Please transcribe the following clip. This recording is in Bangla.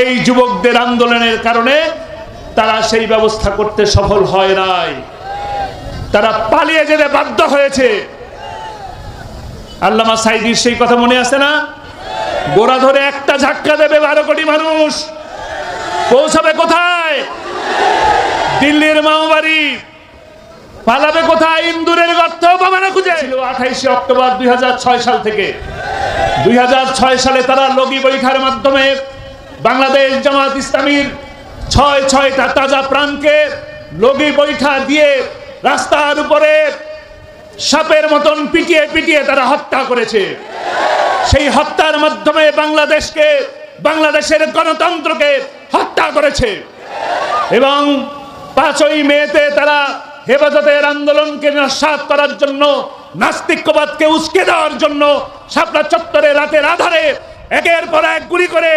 এই যুবকদের আন্দোলনের কারণে তারা সেই ব্যবস্থা করতে সফল হয় নাই, তারা পালিয়ে যেতে বাধ্য হয়েছে। আল্লামা সাঈদীর সেই কথা মনে আছে না? গোড়া ধরে একটা ঝাটকা দেবে 12 কোটি মানুষ, পৌঁছাবে কোথায়? দিল্লির মাওবাড়ি। পালাবে কোথায়? ইন্দুরের গর্ত পাবে না খুঁজে। 28 অক্টোবর 2006 সাল থেকে 2006 সালে তারা লগি বৈঠার মাধ্যমে বাংলাদেশ জামাত ইসলামীর 6টা তাজা প্রাণকে লগি বৈঠা দিয়ে রাস্তার উপরে সাপের মতন পিটিয়ে পিটিয়ে তারা হত্যা করেছে। সেই হত্যার মাধ্যমে বাংলাদেশের গণতন্ত্রকে হত্যা করেছে। এবং 5ই মেতে তারা হেফাজতের আন্দোলনকে নস্যাৎ করার জন্য, নাস্তিক্যবাদকে উস্কে দেওয়ার জন্য শাপলা চত্বরে রাতের আধারে একের পর এক গুলি করে